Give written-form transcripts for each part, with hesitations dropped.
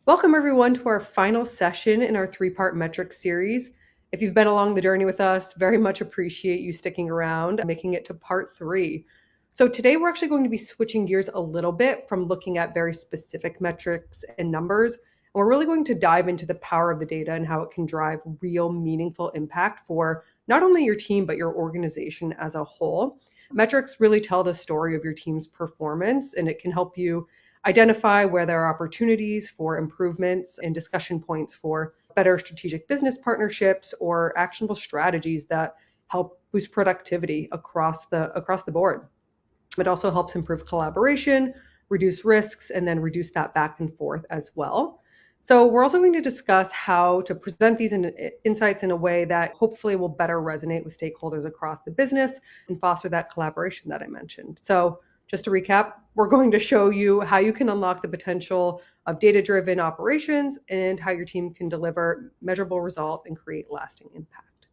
Welcome everyone to our final session in our three-part metrics series. If you've been along the journey with us, very much appreciate you sticking around and making it to part three. So today we're actually going to be switching gears a little bit from looking at very specific metrics and numbers. And we're really going to dive into the power of the data and how it can drive real meaningful impact for not only your team, but your organization as a whole. Metrics really tell the story of your team's performance, and it can help you identify where there are opportunities for improvements and discussion points for better strategic business partnerships or actionable strategies that help boost productivity across the board. It also helps improve collaboration, reduce risks, and then reduce that back and forth as well. So we're also going to discuss how to present these insights in a way that hopefully will better resonate with stakeholders across the business and foster that collaboration that I mentioned. So just to recap, we're going to show you how you can unlock the potential of data-driven operations and how your team can deliver measurable results and create lasting impact.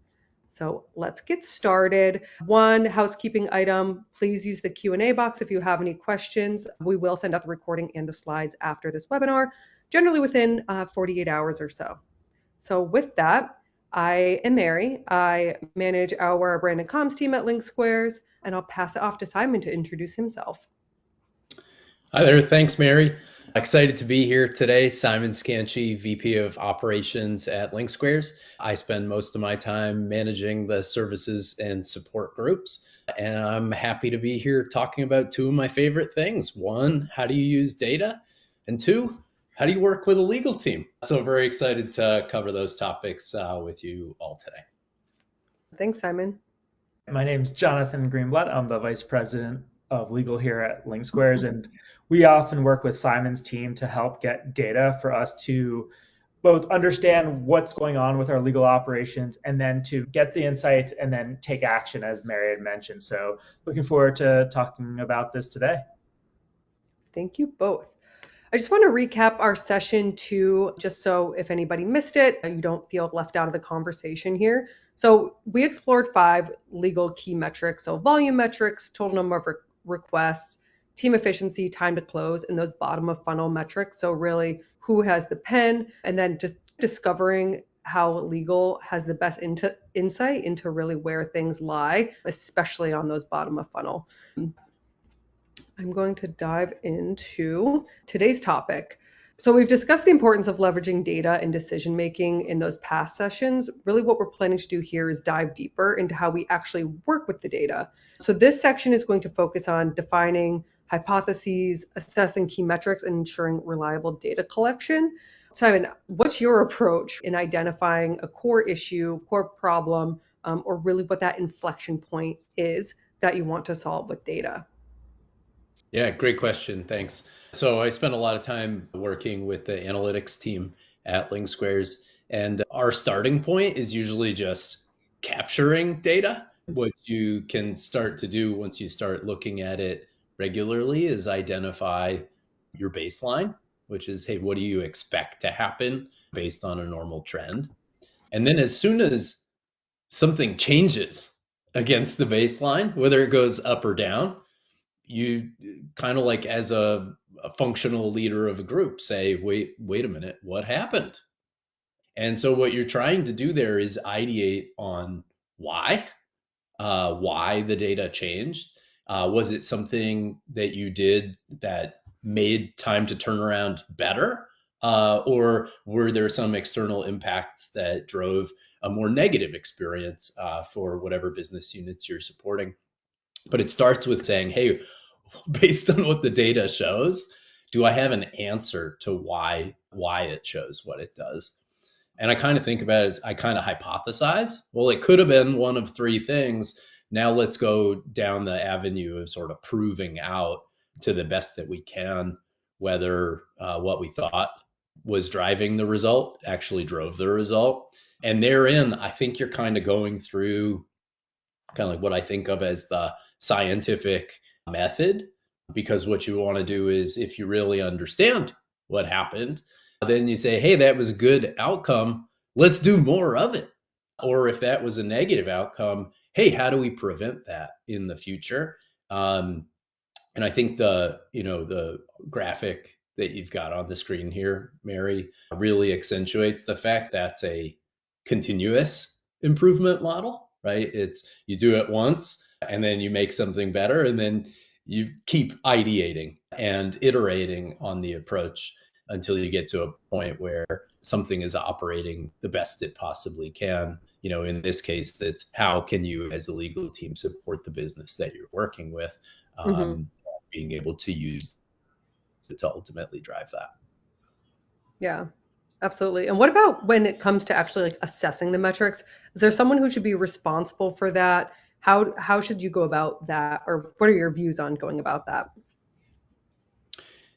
So let's get started. One housekeeping item, please use the Q&A box if you have any questions. We will send out the recording and the slides after this webinar, generally within 48 hours or so. So with that, I am Mary. I manage our brand and comms team at LinkSquares, and I'll pass it off to Simon to introduce himself. Hi there. Thanks, Mary. Excited to be here today. Simon Skanchi, VP of Operations at LinkSquares. I spend most of my time managing the services and support groups, and I'm happy to be here talking about two of my favorite things. One, how do you use data? And two, how do you work with a legal team? So very excited to cover those topics with you all today. Thanks, Simon. My name's Jonathan Greenblatt. I'm the Vice President of Legal here at LinkSquares, and we often work with Simon's team to help get data for us to both understand what's going on with our legal operations and then to get the insights and then take action, as Mary had mentioned. So looking forward to talking about this today. Thank you both. I just want to recap our session too, just so if anybody missed it, you don't feel left out of the conversation here. So we explored 5 legal key metrics. So volume metrics, total number of requests, team efficiency, time to close, and those bottom of funnel metrics. So really who has the pen, and then just discovering how legal has the best insight into really where things lie, especially on those bottom of funnel. I'm going to dive into today's topic. So we've discussed the importance of leveraging data and decision making in those past sessions. Really what we're planning to do here is dive deeper into how we actually work with the data. So this section is going to focus on defining hypotheses, assessing key metrics, and ensuring reliable data collection. Simon, what's your approach in identifying a core issue, core problem, or really what that inflection point is that you want to solve with data? Yeah, great question. Thanks. So I spent a lot of time working with the analytics team at LinkSquares, and our starting point is usually just capturing data. What you can start to do once you start looking at it regularly is identify your baseline, which is, hey, what do you expect to happen based on a normal trend? And then as soon as something changes against the baseline, whether it goes up or down, you kind of like as a functional leader of a group say, wait a minute, what happened? And so what you're trying to do there is ideate on why the data changed. Was it something that you did that made time to turn around better? Or were there some external impacts that drove a more negative experience for whatever business units you're supporting? But it starts with saying, hey, based on what the data shows, do I have an answer to why it shows what it does? And I kind of think about it as I kind of hypothesize. Well, it could have been one of 3 things. Now let's go down the avenue of sort of proving out to the best that we can whether what we thought was driving the result actually drove the result. And therein, I think you're kind of going through kind of like what I think of as the scientific method, because what you want to do is, if you really understand what happened, then you say, hey, that was a good outcome, let's do more of it. Or if that was a negative outcome, hey, how do we prevent that in the future? And I think the graphic that you've got on the screen here, Mary, really accentuates the fact that's a continuous improvement model, right? It's you do it once and then you make something better and then you keep ideating and iterating on the approach until you get to a point where something is operating the best it possibly can. In this case, it's how can you as a legal team support the business that you're working with, Mm-hmm. being able to use it to ultimately drive that. Yeah, absolutely. And what about when it comes to actually like assessing the metrics? Is there someone who should be responsible for that? How should you go about that? Or what are your views on going about that?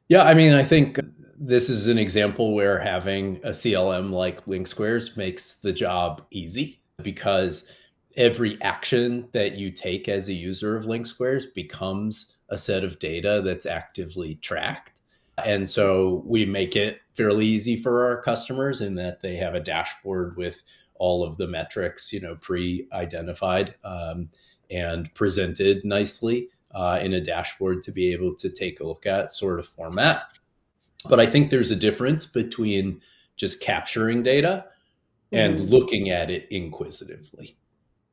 Yeah, I mean, I think this is an example where having a CLM like LinkSquares makes the job easy because every action that you take as a user of LinkSquares becomes a set of data that's actively tracked. And so we make it fairly easy for our customers in that they have a dashboard with all of the metrics, pre-identified and presented nicely in a dashboard to be able to take a look at sort of format. But I think there's a difference between just capturing data and Mm-hmm. looking at it inquisitively.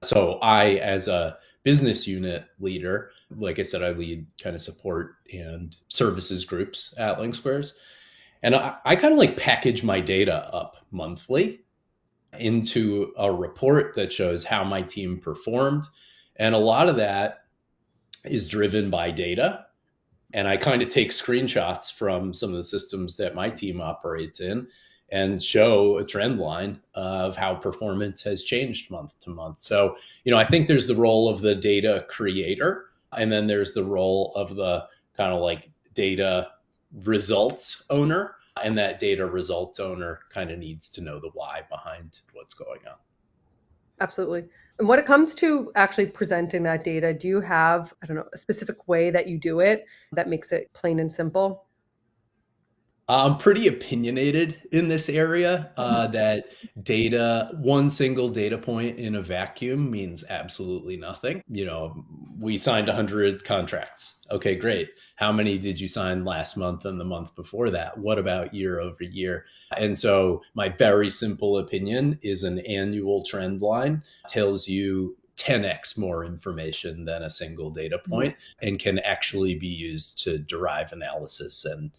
So I, as a business unit leader, like I said, I lead kind of support and services groups at LinkSquares. And I kind of like package my data up monthly into a report that shows how my team performed. And a lot of that is driven by data. And I kind of take screenshots from some of the systems that my team operates in and show a trend line of how performance has changed month to month. So, I think there's the role of the data creator, and then there's the role of the kind of like data results owner. And that data results owner kind of needs to know the why behind what's going on. Absolutely. And when it comes to actually presenting that data, do you have, I don't know, a specific way that you do it that makes it plain and simple? I'm pretty opinionated in this area that one single data point in a vacuum means absolutely nothing. We signed 100 contracts. Okay, great. How many did you sign last month and the month before that? What about year over year? And so my very simple opinion is an annual trend line tells you 10x more information than a single data point and can actually be used to derive analysis and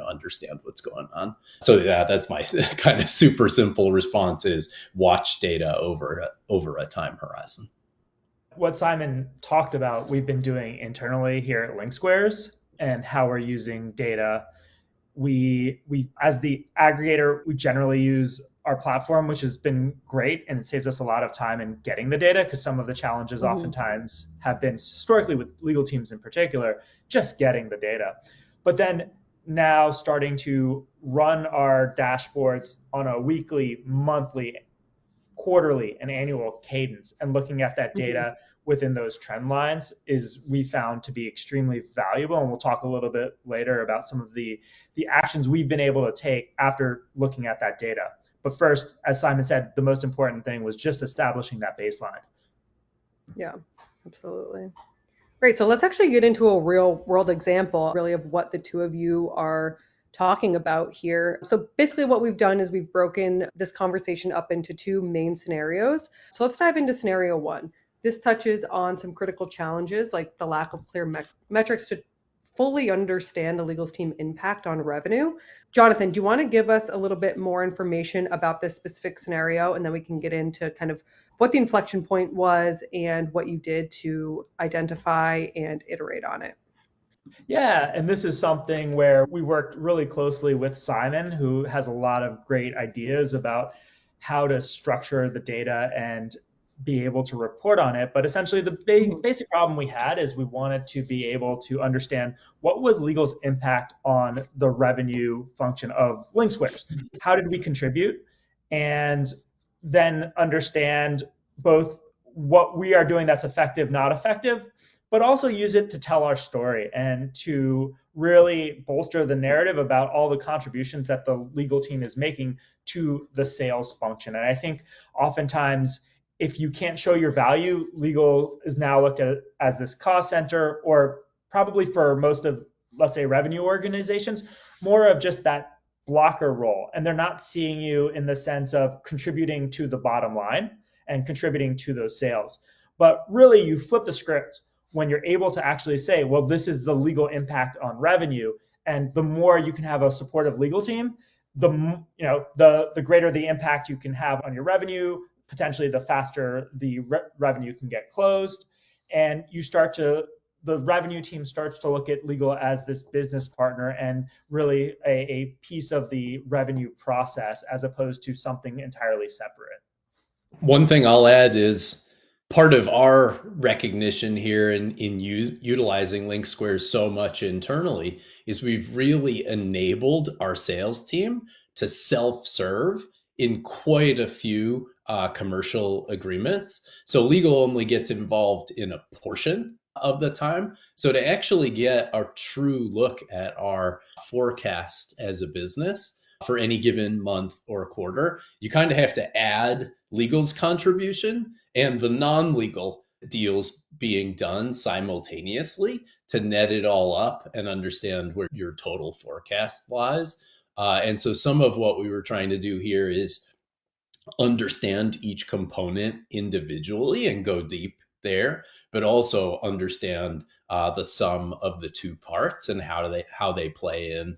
understand what's going on. So yeah, that's my kind of super simple response is watch data over a time horizon. What Simon talked about, we've been doing internally here at LinkSquares and how we're using data. We as the aggregator, we generally use our platform, which has been great, and it saves us a lot of time in getting the data because some of the challenges Mm-hmm. oftentimes have been historically with legal teams in particular, just getting the data. But then now starting to run our dashboards on a weekly, monthly, quarterly, and annual cadence and looking at that Mm-hmm. data within those trend lines is we found to be extremely valuable. And we'll talk a little bit later about some of the actions we've been able to take after looking at that data. But first, as Simon said, the most important thing was just establishing that baseline. Yeah, absolutely. Great. So let's actually get into a real world example, really, of what the two of you are talking about here. So basically, what we've done is we've broken this conversation up into two main scenarios. So let's dive into scenario one. This touches on some critical challenges like the lack of clear metrics to fully understand the legals team impact on revenue. Jonathan, do you want to give us a little bit more information about this specific scenario, and then we can get into kind of what the inflection point was and what you did to identify and iterate on it? Yeah, and this is something where we worked really closely with Simon, who has a lot of great ideas about how to structure the data and be able to report on it. But essentially, the Mhm. basic problem we had is we wanted to be able to understand what was legal's impact on the revenue function of LinkSquares. How did we contribute? And then understand both what we are doing that's effective, not effective, but also use it to tell our story and to really bolster the narrative about all the contributions that the legal team is making to the sales function. And I think oftentimes, if you can't show your value, legal is now looked at as this cost center, or probably for most of let's say, revenue organizations, more of just that blocker role. And they're not seeing you in the sense of contributing to the bottom line and contributing to those sales. But really, you flip the script when you're able to actually say, well, this is the legal impact on revenue. And the more you can have a supportive legal team, the greater the impact you can have on your revenue, potentially the faster the revenue can get closed. And the revenue team starts to look at legal as this business partner and really a piece of the revenue process as opposed to something entirely separate. One thing I'll add is part of our recognition here in utilizing LinkSquares so much internally is we've really enabled our sales team to self-serve in quite a few commercial agreements. So legal only gets involved in a portion of the time. So to actually get a true look at our forecast as a business for any given month or quarter, you kind of have to add legal's contribution and the non-legal deals being done simultaneously to net it all up and understand where your total forecast lies. And so some of what we were trying to do here is understand each component individually and go deep there, but also understand the sum of the two parts and how they play in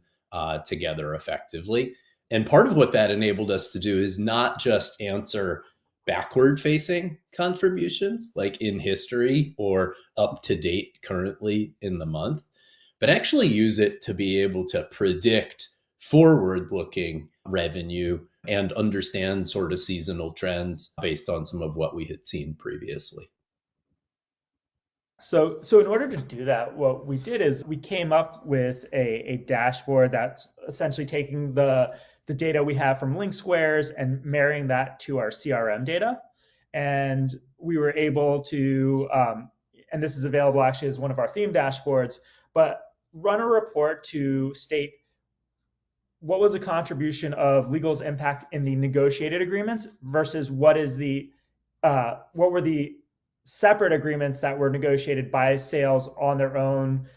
together effectively. And part of what that enabled us to do is not just answer backward facing contributions like in history or up to date currently in the month, but actually use it to be able to predict forward looking revenue and understand sort of seasonal trends based on some of what we had seen previously. So in order to do that, what we did is we came up with a dashboard that's essentially taking the data we have from LinkSquares and marrying that to our CRM data. And we were able to, and this is available actually as one of our theme dashboards, but run a report to state what was the contribution of legal's impact in the negotiated agreements versus what were the separate agreements that were negotiated by sales on their own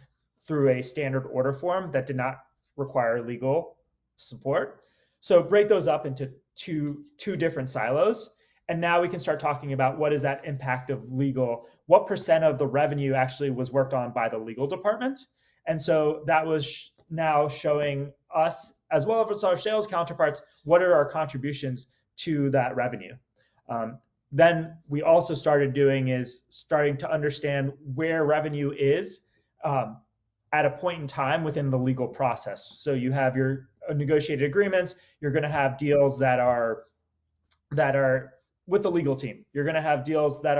through a standard order form that did not require legal support. So break those up into two different silos. And now we can start talking about what is that impact of legal, what percent of the revenue actually was worked on by the legal department. And so that was now showing us, as well as our sales counterparts, what are our contributions to that revenue. Then we also started starting to understand where revenue is at a point in time within the legal process. So you have your negotiated agreements. You're going to have deals that are with the legal team. You're going to have deals that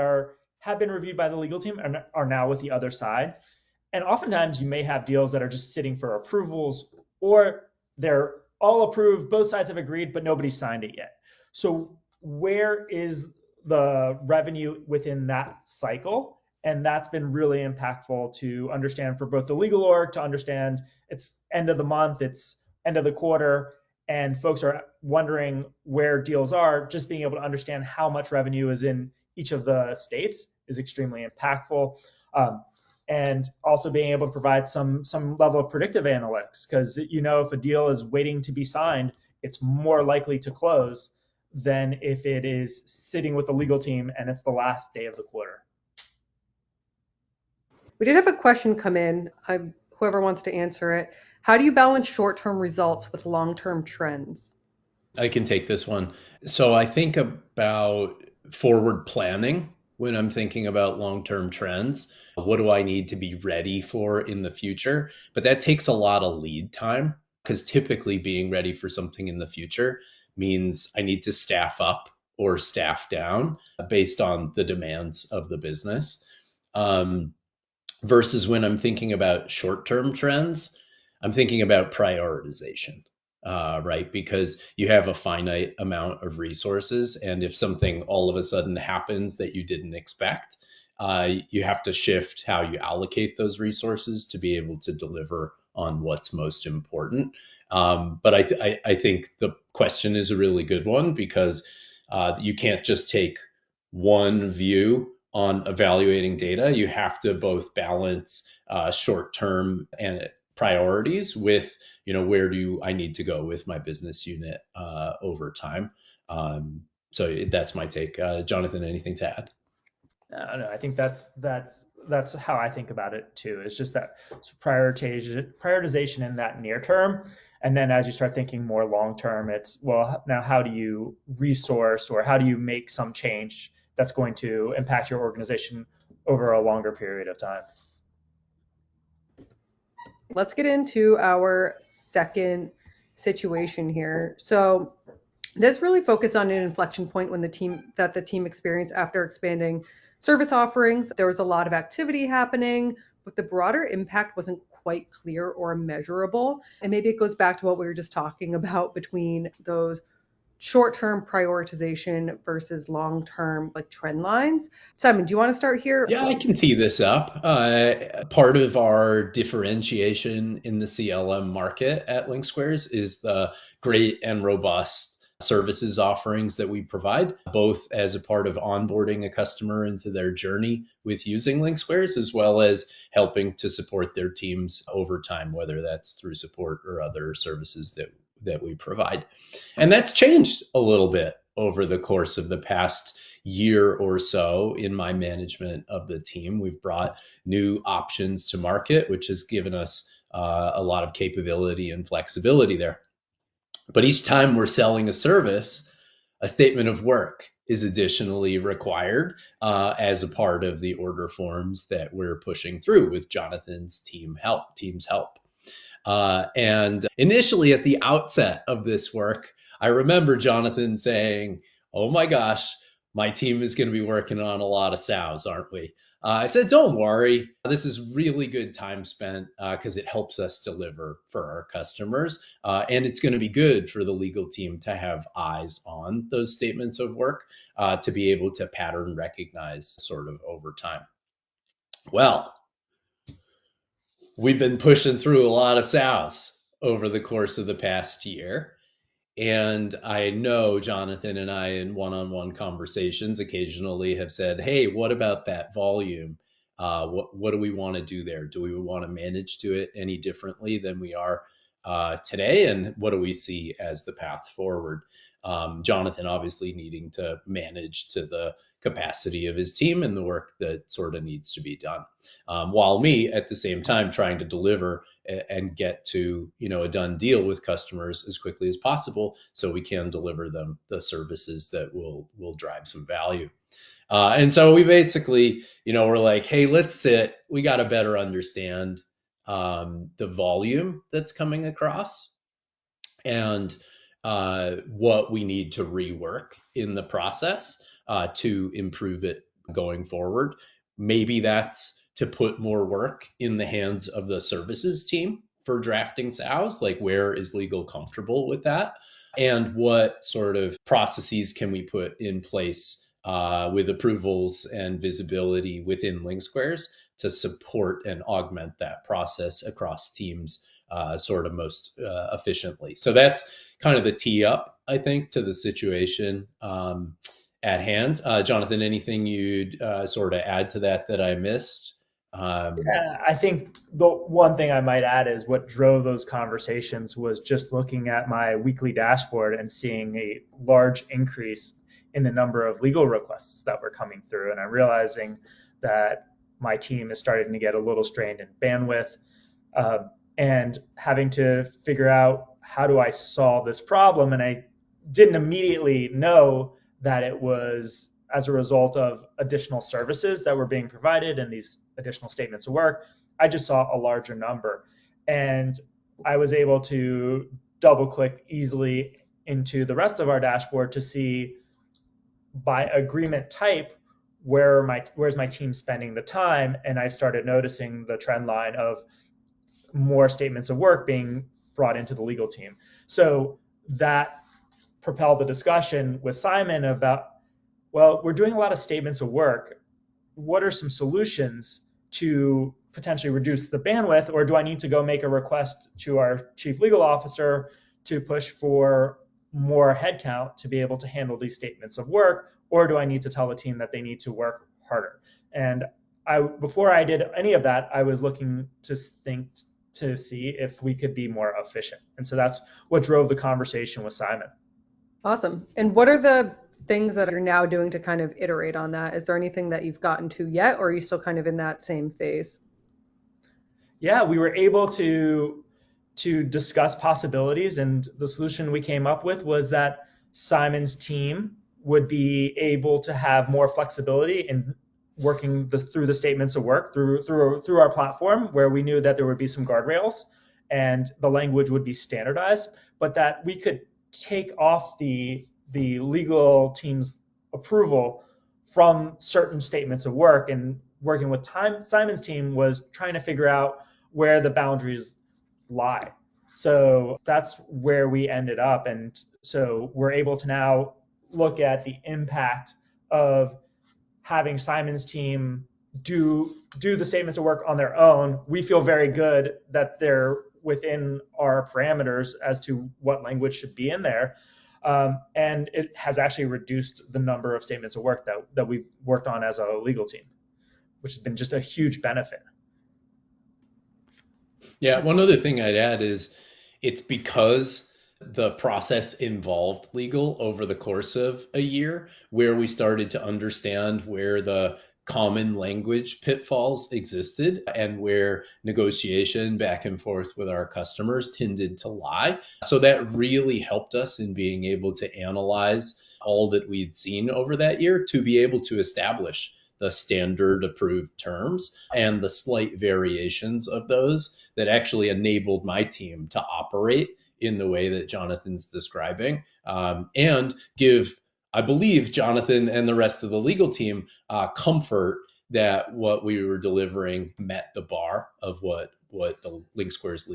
have been reviewed by the legal team and are now with the other side. And oftentimes you may have deals that are just sitting for approvals, or they're all approved, both sides have agreed, but nobody's signed it yet. So where is the revenue within that cycle? And that's been really impactful to understand for both the legal org, to understand it's end of the month, it's end of the quarter, and folks are wondering where deals are. Just being able to understand how much revenue is in each of the states is extremely impactful. And also being able to provide some level of predictive analytics, because if a deal is waiting to be signed, it's more likely to close than if it is sitting with the legal team and it's the last day of the quarter. We did have a question come in. Whoever wants to answer it. How do you balance short-term results with long-term trends? I can take this one. So I think about forward planning when I'm thinking about long-term trends. What do I need to be ready for in the future? But that takes a lot of lead time, because typically being ready for something in the future means I need to staff up or staff down based on the demands of the business. Versus when I'm thinking about short-term trends, I'm thinking about prioritization, right? Because you have a finite amount of resources, and if something all of a sudden happens that you didn't expect, you have to shift how you allocate those resources to be able to deliver on what's most important. But I think the question is a really good one, because you can't just take one view on evaluating data. You have to both balance short-term and priorities with, where do I need to go with my business unit over time. So that's my take. Jonathan, anything to add? No, I think that's how I think about it too. It's just that prioritization in that near term, and then as you start thinking more long term, it's, well, now how do you resource or how do you make some change that's going to impact your organization over a longer period of time? Let's get into our second situation here. So this really focused on an inflection point when the team experienced after expanding service offerings. There was a lot of activity happening, but the broader impact wasn't quite clear or measurable. And maybe it goes back to what we were just talking about between those short-term prioritization versus long-term like trend lines. Simon, do you want to start here? Yeah, I can tee this up. Part of our differentiation in the CLM market at LinkSquares is the great and robust services offerings that we provide, both as a part of onboarding a customer into their journey with using LinkSquares, as well as helping to support their teams over time, whether that's through support or other services that we provide. And that's changed a little bit over the course of the past year or so in my management of the team. We've brought new options to market, which has given us a lot of capability and flexibility there. But each time we're selling a service, a statement of work is additionally required as a part of the order forms that we're pushing through with Jonathan's team's help. And initially at the outset of this work, I remember Jonathan saying, "Oh my gosh, my team is going to be working on a lot of SOWs, aren't we?" I said, "Don't worry. This is really good time spent because it helps us deliver for our customers. And it's going to be good for the legal team to have eyes on those statements of work to be able to pattern recognize sort of over time." Well, we've been pushing through a lot of SOWs over the course of the past year. And I know Jonathan and I in one-on-one conversations occasionally have said, "Hey, what about that volume? What do we want to do there? Do we want to manage to it any differently than we are today? And what do we see as the path forward?" Jonathan obviously needing to manage to the capacity of his team and the work that sort of needs to be done. While me at the same time trying to deliver and get to a done deal with customers as quickly as possible so we can deliver them the services that will drive some value. And so we basically, we're like, hey, let's sit. We got to better understand the volume that's coming across and what we need to rework in the process to improve it going forward. Maybe that's to put more work in the hands of the services team for drafting SOWs, like where is legal comfortable with that? And what sort of processes can we put in place with approvals and visibility within LinkSquares to support and augment that process across teams sort of most efficiently. So that's kind of the tee up, I think, to the situation at hand. Jonathan, anything you'd sort of add to that I missed? Yeah, I think the one thing I might add is what drove those conversations was just looking at my weekly dashboard and seeing a large increase in the number of legal requests that were coming through. And I'm realizing that my team is starting to get a little strained in bandwidth and having to figure out how do I solve this problem. And I didn't immediately know that it was as a result of additional services that were being provided and these additional statements of work. I just saw a larger number. And I was able to double click easily into the rest of our dashboard to see by agreement type where's my team spending the time. And I started noticing the trend line of more statements of work being brought into the legal team. So that propelled the discussion with Simon about, well, we're doing a lot of statements of work. What are some solutions to potentially reduce the bandwidth, or do I need to go make a request to our chief legal officer to push for more headcount to be able to handle these statements of work, or do I need to tell the team that they need to work harder? And before I did any of that, I was looking to think to see if we could be more efficient. And so that's what drove the conversation with Simon. Awesome. And what are the things that you're now doing to kind of iterate on that? Is there anything that you've gotten to yet, or are you still kind of in that same phase? Yeah, we were able to discuss possibilities, and the solution we came up with was that Simon's team would be able to have more flexibility in working through the statements of work through our platform, where we knew that there would be some guardrails and the language would be standardized, but that we could take off the legal team's approval from certain statements of work. And working with Simon's team was trying to figure out where the boundaries lie. So that's where we ended up. And so we're able to now look at the impact of having Simon's team do the statements of work on their own. We feel very good that they're within our parameters as to what language should be in there. And it has actually reduced the number of statements of work that we've worked on as a legal team, which has been just a huge benefit. Yeah, one other thing I'd add is it's because the process involved legal over the course of a year, where we started to understand where the common language pitfalls existed and where negotiation back and forth with our customers tended to lie. So that really helped us in being able to analyze all that we'd seen over that year to be able to establish the standard approved terms and the slight variations of those that actually enabled my team to operate in the way that Jonathan's describing, and give, I believe, Jonathan and the rest of the legal team comfort that what we were delivering met the bar of what the LinkSquares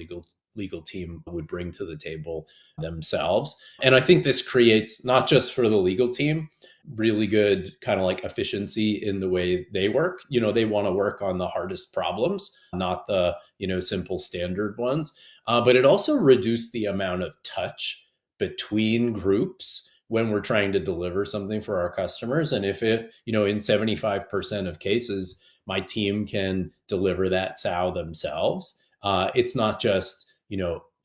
legal team would bring to the table themselves. And I think this creates, not just for the legal team, really good kind of like efficiency in the way they work. They want to work on the hardest problems, not the, simple standard ones. But it also reduced the amount of touch between groups when we're trying to deliver something for our customers. And if it, in 75% of cases, my team can deliver that SOW themselves, it's not just,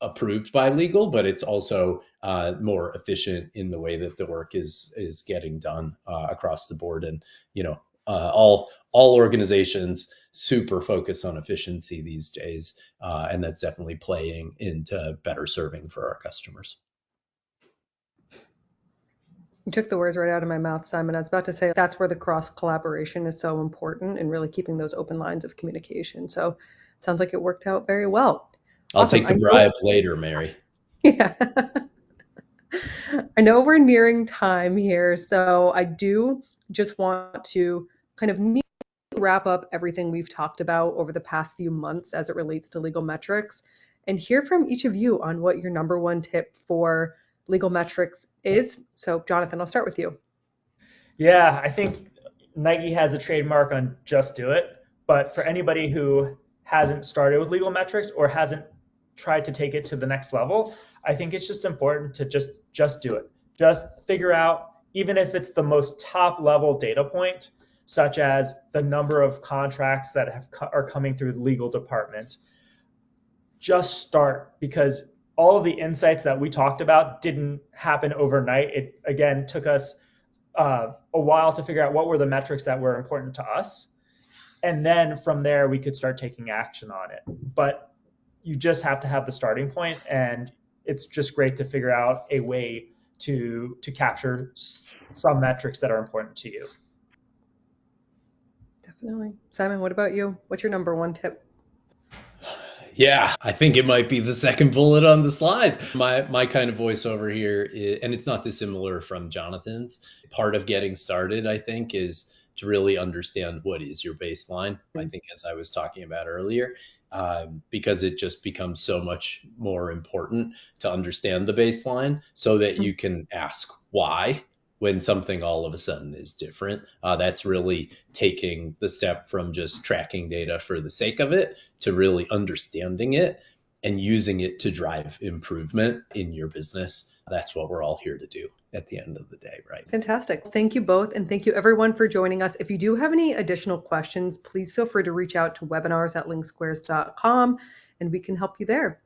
approved by legal, but it's also more efficient in the way that the work is getting done across the board. And all organizations super focus on efficiency these days, and that's definitely playing into better serving for our customers. You took the words right out of my mouth, Simon. I was about to say that's where the cross collaboration is so important and really keeping those open lines of communication. So it sounds like it worked out very well. I'll take the bribe later, Mary. Yeah. I know we're nearing time here, so I do just want to kind of wrap up everything we've talked about over the past few months as it relates to legal metrics and hear from each of you on what your number one tip for legal metrics is. So Jonathan, I'll start with you. Yeah, I think Nike has a trademark on just do it. But for anybody who hasn't started with legal metrics or hasn't tried to take it to the next level, I think it's just important to just do it. Just figure out, even if it's the most top level data point, such as the number of contracts that are coming through the legal department, just start, because all of the insights that we talked about didn't happen overnight. It, again, took us a while to figure out what were the metrics that were important to us. And then from there, we could start taking action on it. But you just have to have the starting point, and it's just great to figure out a way to capture some metrics that are important to you. Definitely. Simon, what about you? What's your number one tip? Yeah, I think it might be the second bullet on the slide. My kind of voiceover here is, and it's not dissimilar from Jonathan's. Part of getting started, I think, is to really understand what is your baseline. I think, as I was talking about earlier, because it just becomes so much more important to understand the baseline so that you can ask why when something all of a sudden is different. That's really taking the step from just tracking data for the sake of it to really understanding it and using it to drive improvement in your business. That's what we're all here to do at the end of the day, right? Fantastic. Thank you both. And thank you everyone for joining us. If you do have any additional questions, please feel free to reach out to webinars@linksquares.com. and we can help you there.